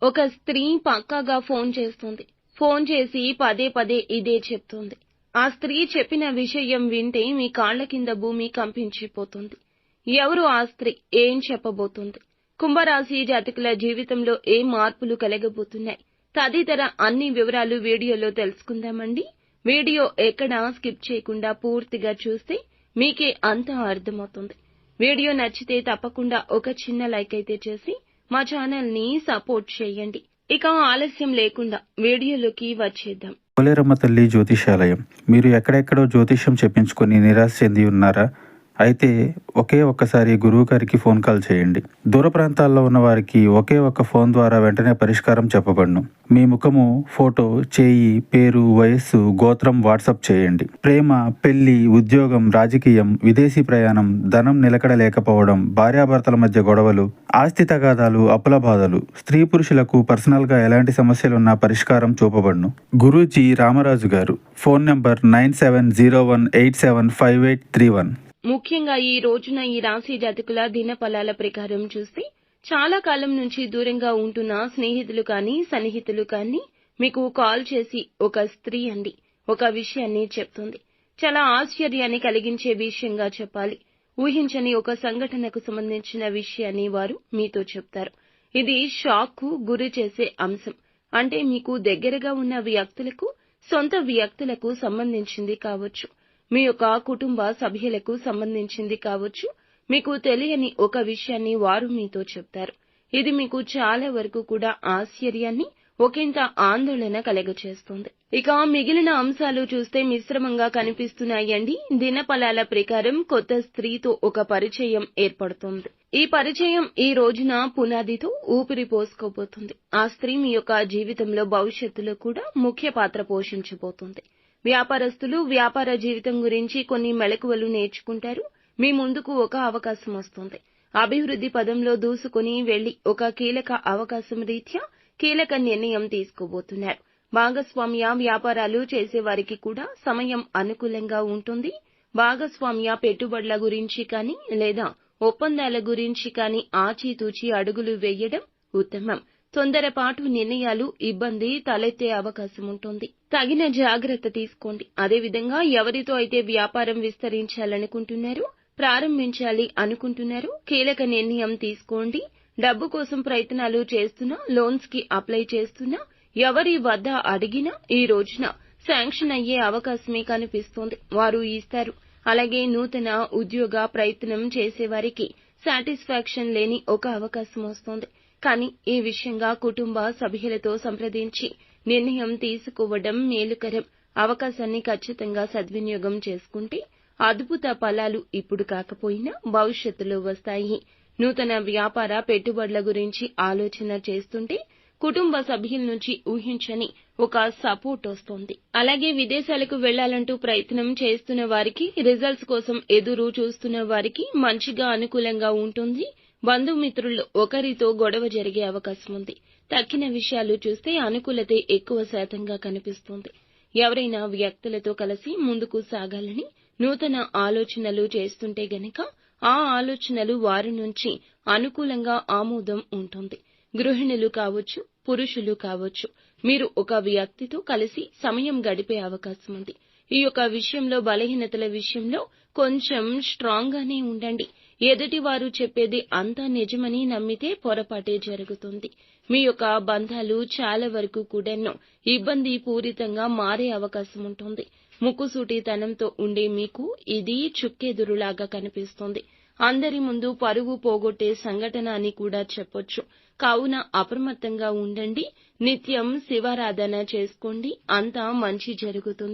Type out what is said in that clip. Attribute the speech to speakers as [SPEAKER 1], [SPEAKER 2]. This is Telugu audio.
[SPEAKER 1] ఒక స్త్రీ పక్కాగా ఫోన్ చేస్తుంది. ఫోన్ చేసి పదే పదే ఇదే చెప్తుంది. ఆ స్త్రీ చెప్పిన విషయం వింటే మీ కాళ్ల కింద భూమి కంపించిపోతుంది. ఎవరు ఆ స్త్రీ? ఏం చెప్పబోతుంది? కుంభరాశి జాతకుల జీవితంలో ఏ మార్పులు కలగబోతున్నాయి? తదితర అన్ని వివరాలు వీడియోలో తెలుసుకుందామండి. వీడియో ఎక్కడా స్కిప్ చేయకుండా పూర్తిగా చూస్తే మీకే అంతా అర్థమవుతుంది. వీడియో నచ్చితే తప్పకుండా ఒక చిన్న లైక్ అయితే చేసి మా ఛానల్ ని సపోర్ట్ చేయండి. ఇక ఆలస్యం లేకుండా వీడియోలోకి వచ్చేద్దాం.
[SPEAKER 2] పోలేరమ్మ తల్లి జ్యోతిషాలయం. మీరు ఎక్కడెక్కడో జ్యోతిష్యం చెప్పించుకొని నిరాశ చెంది ఉన్నారా? అయితే ఒక్కసారి గురువు గారికి ఫోన్ కాల్ చేయండి. దూర ప్రాంతాల్లో ఉన్న వారికి ఒకే ఒక్క ఫోన్ ద్వారా వెంటనే పరిష్కారం చెప్పబడును. మీ ముఖము, ఫోటో, చేయి, పేరు, వయస్సు, గోత్రం వాట్సాప్ చేయండి. ప్రేమ, పెళ్లి, ఉద్యోగం, రాజకీయం, విదేశీ ప్రయాణం, ధనం నిలకడ లేకపోవడం, భార్యాభర్తల మధ్య గొడవలు, ఆస్తి తగాదాలు, అప్పుల బాధలు, స్త్రీ పురుషులకు పర్సనల్ గా ఎలాంటి సమస్యలున్నా పరిష్కారం చూపబడును. గురూజీ రామరాజు గారు. Phone number 9701875831.
[SPEAKER 1] ముఖ్యంగా ఈ రోజున ఈ రాశి జాతకుల దినఫలాల ప్రకారం చూస్తే చాలా కాలం నుంచి దూరంగా ఉంటున్న స్నేహితులు కానీ సన్నిహితులు కానీ మీకు కాల్ చేసి ఒక స్త్రీ అండి ఒక విషయాన్ని చెప్తుంది. చాలా ఆశ్చర్యాన్ని కలిగించే విషయంగా చెప్పాలి. ఊహించని ఒక సంఘటనకు సంబంధించిన విషయాన్ని వారు మీతో చెప్తారు. ఇది షాక్ కు గురి చేసే అంశం. అంటే మీకు దగ్గరగా ఉన్న వ్యక్తులకు, సొంత వ్యక్తులకు సంబంధించింది కావచ్చు. మీ యొక్క కుటుంబ సభ్యులకు సంబంధించింది కావచ్చు. మీకు తెలియని ఒక విషయాన్ని వారు మీతో చెప్తారు. ఇది మీకు చాలా వరకు కూడా ఆశ్చర్యాన్ని, ఒకంత ఆందోళన కలగచేస్తుంది. ఇక మిగిలిన అంశాలు చూస్తే మిశ్రమంగా కనిపిస్తున్నాయండి. దినఫలాల ప్రకారం కొత్త స్త్రీతో ఒక పరిచయం ఏర్పడుతుంది. ఈ పరిచయం ఈ రోజున పునాదితో ఊపిరి పోసుకోబోతుంది. ఆ స్త్రీ మీ యొక్క జీవితంలో భవిష్యత్తులో కూడా ముఖ్య పాత్ర పోషించబోతుంది. వ్యాపారస్తులు వ్యాపార జీవితం గురించి కొన్ని మెళకువలు నేర్చుకుంటారు. మీ ముందుకు ఒక అవకాశం వస్తుంది. అభివృద్ధి పదంలో దూసుకుని వెళ్లి ఒక కీలక అవకాశం రీత్యా కీలక నిర్ణయం తీసుకోబోతున్నారు. భాగస్వామ్య వ్యాపారాలు చేసేవారికి కూడా సమయం అనుకూలంగా ఉంటుంది. భాగస్వామ్య పెట్టుబడుల గురించి కానీ లేదా ఒప్పందాల గురించి కానీ ఆచితూచి అడుగులు వేయడం ఉత్తమం. తొందరపాటు నిర్ణయాలు ఇబ్బంది తలెత్తే అవకాశం ఉంటుంది. తగిన జాగ్రత్త తీసుకోండి. అదేవిధంగా ఎవరితో అయితే వ్యాపారం విస్తరించాలనుకుంటున్నారో, ప్రారంభించాలి అనుకుంటున్నారో కీలక నిర్ణయం తీసుకోండి. డబ్బు కోసం ప్రయత్నాలు చేస్తున్నా, లోన్స్ కి అప్లై చేస్తున్నా, ఎవరి వద్ద అడిగినా ఈ రోజున శాంక్షన్ అయ్యే అవకాశమే కనిపిస్తోంది. వారు ఇస్తారు. అలాగే నూతన ఉద్యోగ ప్రయత్నం చేసేవారికి సాటిస్ఫాక్షన్ లేని ఒక అవకాశం వస్తోంది. కానీ ఈ విషయంగా కుటుంబ సభ్యులతో సంప్రదించి నిర్ణయం తీసుకోవడం మేలుకరం. అవకాశాన్ని ఖచ్చితంగా సద్వినియోగం చేసుకుంటే అద్భుత ఫలాలు ఇప్పుడు కాకపోయినా భవిష్యత్తులో వస్తాయి. నూతన వ్యాపార పెట్టుబడుల గురించి ఆలోచన చేస్తుంటే కుటుంబ సభ్యుల నుంచి ఊహించని ఒక సపోర్ట్ వస్తోంది. అలాగే విదేశాలకు వెళ్లాలంటూ ప్రయత్నం చేస్తున్న వారికి, రిజల్ట్స్ కోసం ఎదురు చూస్తున్న వారికి మంచిగా అనుకూలంగా ఉంటుంది. బంధుమిత్రుల్లో ఒకరితో గొడవ జరిగే అవకాశం ఉంది. తక్కిన విషయాలు చూస్తే అనుకూలతే ఎక్కువ శాతంగా కనిపిస్తుంది. ఎవరైనా వ్యక్తులతో కలిసి ముందుకు సాగాలని నూతన ఆలోచనలు చేస్తుంటే గనక ఆ ఆలోచనలు వారి నుంచి అనుకూలంగా ఆమోదం ఉంటుంది. గృహిణులు కావచ్చు, పురుషులు కావచ్చు, మీరు ఒక వ్యక్తితో కలిసి సమయం గడిపే అవకాశం ఉంది. ఈ యొక్క విషయంలో బలహీనతల విషయంలో కొంచెం స్ట్రాంగ్ గానే ఉండండి. ఎదుటి వారు చెప్పేది అంతా నిజమని నమ్మితే పొరపాటే జరుగుతుంది. మీ యొక్క బంధాలు చాలా వరకు కూడాను ఇబ్బంది పూరితంగా మారే అవకాశం ఉంటుంది. ముక్కుసూటితనంతో ఉండే మీకు ఇది చుక్కెదురులాగా కనిపిస్తుంది. అందరి ముందు పరువు పోగొట్టే సంఘటన అని కూడా చెప్పొచ్చు. కావున అప్రమత్తంగా ఉండండి. నిత్యం శివారాధన చేసుకోండి. అంతా మంచి జరుగుతుంది.